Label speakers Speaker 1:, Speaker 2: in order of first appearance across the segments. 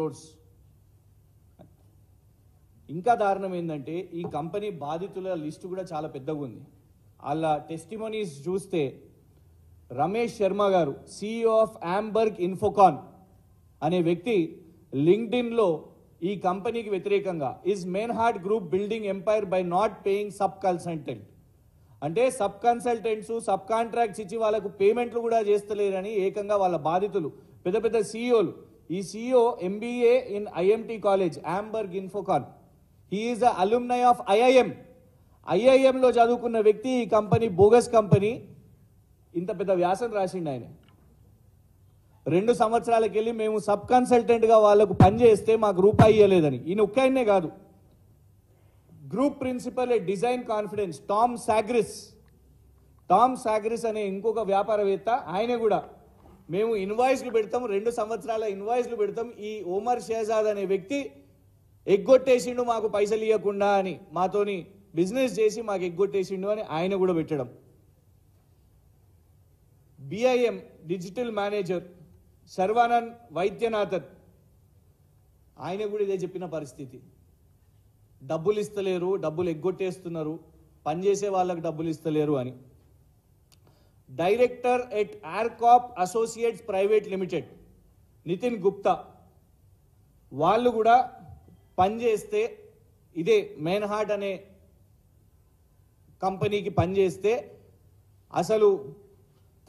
Speaker 1: crores. ఇంకా దారుణం ఏంటంటే ఈ కంపెనీ బాధితుల లిస్టు కూడా చాలా పెద్దగా ఉంది. వాళ్ళ టెస్టిమోనీస్ చూస్తే రమేష్ శర్మ గారు CEO ఆఫ్ ఆంబర్గ్ ఇన్ఫోకాన్ అనే వ్యక్తి లింక్డ్ఇన్లో ఈ కంపెనీకి వ్యతిరేకంగా is Meinhardt group building empire by not paying sub consultant, అంటే సబ్ కన్సల్టెంట్స్ సబ్ కాంట్రాక్ట్స్ ఇచ్చి వాళ్ళకు పేమెంట్లు కూడా చేస్తలేరని ఏకంగా వాళ్ళ బాధితులు పెద్ద పెద్ద CEOలు. ఈ CEO MBA in IMT college ఆంబర్గ్ ఇన్ఫోకాన్. He is a alumni of ఐఐఎంలో చదువుకున్న వ్యక్తి ఈ కంపెనీ బోగస్ కంపెనీ ఇంత పెద్ద వ్యాసం రాసిండు ఆయన. 2 సంవత్సరాలకు వెళ్ళి మేము సబ్ కన్సల్టెంట్గా వాళ్ళకు పనిచేస్తే మాకు రూపాయి ఇవ్వలేదని. ఈయన ఒక్కనే కాదు, group principal design confidence Tom సాగ్రిస్ అనే ఇంకొక వ్యాపారవేత్త, ఆయన కూడా మేము ఇన్వాయిస్లు పెడతాం, 2 సంవత్సరాల ఇన్వాయిస్లు పెడతాం, ఈ ఓమర్ షేజాద్ అనే వ్యక్తి ఎగ్గొట్టేసిండు మాకు పైసలు ఇవ్వకుండా అని, మాతోని బిజినెస్ చేసి మాకు ఎగ్గొట్టేసిండు అని ఆయన కూడా పెట్టడం. BIM digital manager Sharwanand Vaidyanathan, ఆయన కూడా ఇదే చెప్పిన పరిస్థితి. డబ్బులు ఇస్తలేరు, డబ్బులు ఎగ్గొట్టేస్తున్నారు, పనిచేసే వాళ్ళకి డబ్బులు ఇస్తలేరు అని. Director at Arcop associates private limited Nitin Gupta, వాళ్ళు కూడా పనిచేస్తే ఇదే మెయిన్హార్ట్ అనే కంపెనీకి పనిచేస్తే అసలు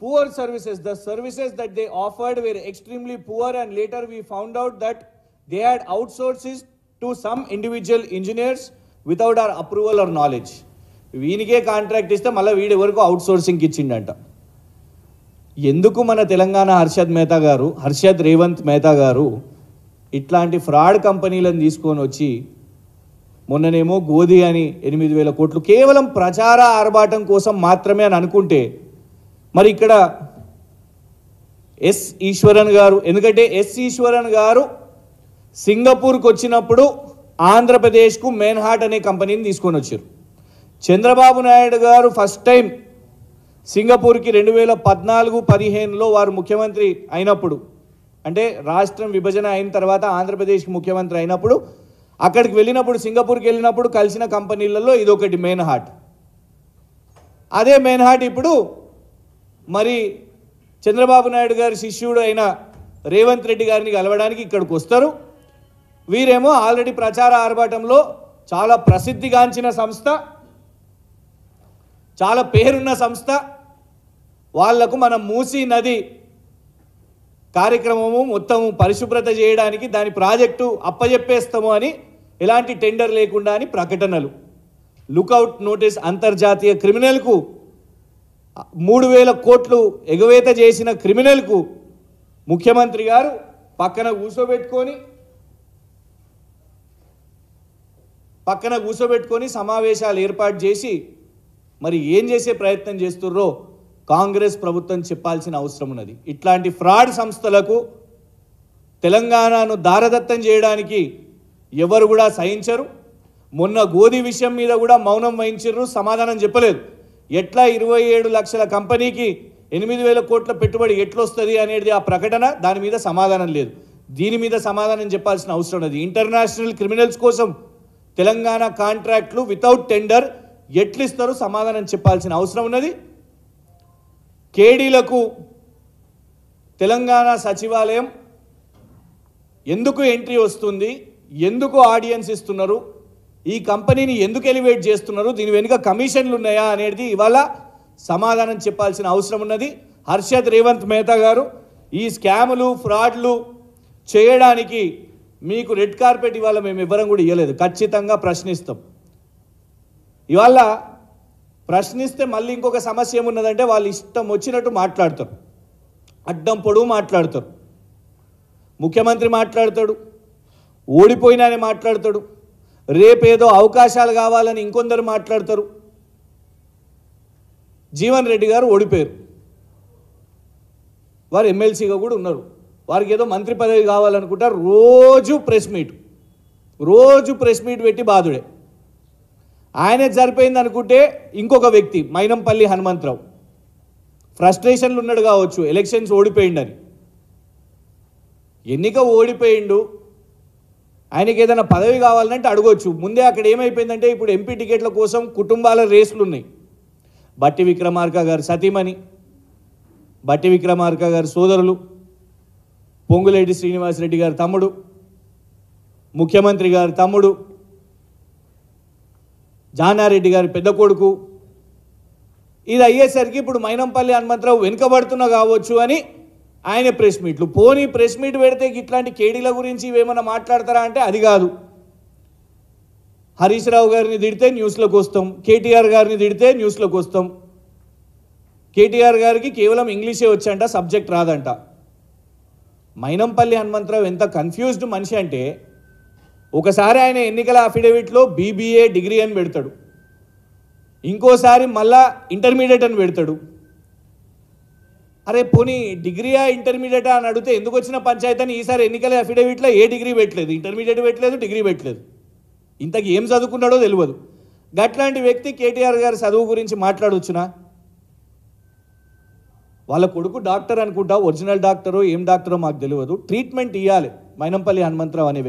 Speaker 1: poor services, the services that they offered were extremely poor, and later we found out that they had outsourced it to some individual engineers without our approval or knowledge. వీనికే contract ఇస్తే మళ్ళీ వీడి వరకు అవుట్ సోర్సింగ్కి ఇచ్చిండంట. ఎందుకు మన తెలంగాణ హర్షద్ రేవంత్ మేతా గారు ఇట్లాంటి fraud కంపెనీలను తీసుకొని వచ్చి మొన్ననేమో గోధి అని 8,000 కోట్లు కేవలం ప్రచార ఆర్భాటం కోసం మాత్రమే అని అనుకుంటే, మరి ఇక్కడ ఎస్ ఈశ్వరన్ గారు, ఎందుకంటే ఎస్ ఈశ్వరన్ గారు సింగపూర్కి వచ్చినప్పుడు ఆంధ్రప్రదేశ్కు మెయిన్హార్ట్ అనే కంపెనీని తీసుకొని వచ్చారు. చంద్రబాబు నాయుడు గారు ఫస్ట్ టైం సింగపూర్కి 2014-15లో వారు ముఖ్యమంత్రి అయినప్పుడు, అంటే రాష్ట్రం విభజన అయిన తర్వాత ఆంధ్రప్రదేశ్కి ముఖ్యమంత్రి అయినప్పుడు అక్కడికి వెళ్ళినప్పుడు, సింగపూర్కి వెళ్ళినప్పుడు కలిసిన కంపెనీలలో ఇదొకటి మెయిన్హార్ట్. అదే మెయిన్హార్ట్ ఇప్పుడు మరి చంద్రబాబు నాయుడు గారి శిష్యుడు అయిన రేవంత్ రెడ్డి గారిని కలవడానికి ఇక్కడికి వస్తారు. వీరేమో ఆల్రెడీ ప్రచార ఆర్భాటంలో చాలా ప్రసిద్ధిగాంచిన సంస్థ, చాలా పేరున్న సంస్థ, వాళ్లకు మనం మూసీ నది కార్యక్రమము మొత్తము పరిశుభ్రత చేయడానికి దాని ప్రాజెక్టు అప్పజెప్పేస్తాము అని, ఎలాంటి టెండర్ లేకుండా అని ప్రకటనలు, లుకౌట్ నోటీస్ అంతర్జాతీయ క్రిమినల్కు 3,000 కోట్లు ఎగవేత చేసిన క్రిమినల్కు ముఖ్యమంత్రి గారు పక్కన కూర్చోబెట్టుకొని సమావేశాలు ఏర్పాటు చేసి మరి ఏం చేసే ప్రయత్నం చేస్తుర్రో కాంగ్రెస్ ప్రభుత్వం చెప్పాల్సిన అవసరం ఉన్నది. ఇట్లాంటి ఫ్రాడ్ సంస్థలకు తెలంగాణను దారదత్తం చేయడానికి ఎవరు కూడా సహించరు. మొన్న గోధి విషయం మీద కూడా మౌనం వహించారు, సమాధానం చెప్పలేదు. ఎట్లా 27 లక్షల కంపెనీకి 8,000 కోట్ల పెట్టుబడి ఎట్లొస్తుంది అనేది ఆ ప్రకటన, దాని మీద సమాధానం లేదు. దీని మీద సమాధానం చెప్పాల్సిన అవసరం ఉన్నది. ఇంటర్నేషనల్ క్రిమినల్స్ కోసం తెలంగాణ కాంట్రాక్ట్లు వితౌట్ టెండర్ ఎట్లిస్తారు, సమాధానం చెప్పాల్సిన అవసరం ఉన్నది. కేడీలకు తెలంగాణ సచివాలయం ఎందుకు ఎంట్రీ వస్తుంది, ఎందుకు ఆడియన్స్ ఇస్తున్నారు, ఈ కంపెనీని ఎందుకు ఎలివేట్ చేస్తున్నారు, దీని వెనుక కమిషన్లు ఉన్నాయా అనేది ఇవాళ సమాధానం చెప్పాల్సిన అవసరం ఉన్నది. హర్షద్ రేవంత్ మేతా గారు ఈ స్కాములు ఫ్రాడ్లు చేయడానికి మీకు రెడ్ కార్పెట్ ఇవాళ మేము ఎవ్వరం కూడా ఇవ్వలేదు. ఖచ్చితంగా ప్రశ్నిస్తాం. ఇవాళ ప్రశ్నిస్తే మళ్ళీ ఇంకొక సమస్య ఏమున్నదంటే వాళ్ళు ఇష్టం వచ్చినట్టు మాట్లాడతారు, అడ్డం పొడుగు మాట్లాడతారు. ముఖ్యమంత్రి మాట్లాడతాడు, ఓడిపోయినా అని మాట్లాడతాడు, రేపేదో అవకాశాలు కావాలని ఇంకొందరు మాట్లాడతారు. జీవన్ రెడ్డి గారు ఓడిపోయారు, వారు ఎమ్మెల్సీగా కూడా ఉన్నారు, వారికి ఏదో మంత్రి పదవి కావాలనుకుంటారు. రోజు ప్రెస్ మీట్ పెట్టి బాధుడే. ఆయనే సరిపోయింది అనుకుంటే ఇంకొక వ్యక్తి మైనంపల్లి హనుమంతరావు ఫ్రస్ట్రేషన్లు ఉన్నాడు కావచ్చు, ఎలక్షన్స్ ఓడిపోయిండని. ఎన్నిక ఓడిపోయిండు, ఆయనకి ఏదైనా పదవి కావాలంటే అడగొచ్చు. ముందే అక్కడ ఏమైపోయిందంటే ఇప్పుడు ఎంపీ టికెట్ల కోసం కుటుంబాల రేసులు ఉన్నాయి. బట్టి విక్రమార్క గారు సతీమణి, బట్టి విక్రమార్క గారి సోదరులు, పొంగులేటి శ్రీనివాసరెడ్డి గారి తమ్ముడు, ముఖ్యమంత్రి గారి తమ్ముడు, జానారెడ్డి గారి పెద్ద కొడుకు, ఇది అయ్యేసరికి ఇప్పుడు మైనంపల్లి హనుమంతరావు వెనుకబడుతున్నా కావచ్చు అని ఆయన ప్రెస్ మీట్లు. పోనీ ప్రెస్ మీట్ పెడితే ఇట్లాంటి కేడీల గురించి ఇవేమన్నా మాట్లాడతారా అంటే అది కాదు. హరీష్ రావు గారిని తిడితే న్యూస్లోకి వస్తాం, కేటీఆర్ గారిని తిడితే న్యూస్లోకి వస్తాం. కేటీఆర్ గారికి కేవలం ఇంగ్లీషే వచ్చంట, సబ్జెక్ట్ రాదంట. మైనంపల్లి హనుమంతరావు ఎంత కన్ఫ్యూజ్డ్ మనిషి అంటే ఒకసారి ఆయన ఎన్నికల అఫిడవిట్లో బీబీఏ డిగ్రీ అని పెడతాడు, ఇంకోసారి మళ్ళా ఇంటర్మీడియట్ అని పెడతాడు. అరే పోనీ డిగ్రీయా ఇంటర్మీడియటా అని అడిగితే ఎందుకు వచ్చిన పంచాయతీ అని ఈసారి ఎన్నికల అఫిడవిట్లో ఏ డిగ్రీ పెట్టలేదు, ఇంటర్మీడియట్ పెట్టలేదు, డిగ్రీ పెట్టలేదు. ఇంతకు ఏం చదువుకున్నాడో తెలియదు. గట్లాంటి వ్యక్తి కేటీఆర్ గారి చదువు గురించి మాట్లాడవచ్చునా? వాళ్ళ కొడుకు డాక్టర్ అనుకుంటా, ఒరిజినల్ డాక్టరో ఏం డాక్టరో మాకు తెలియదు. ట్రీట్మెంట్ ఇవ్వాలి మైనంపల్లి హనుమంతరావు అనే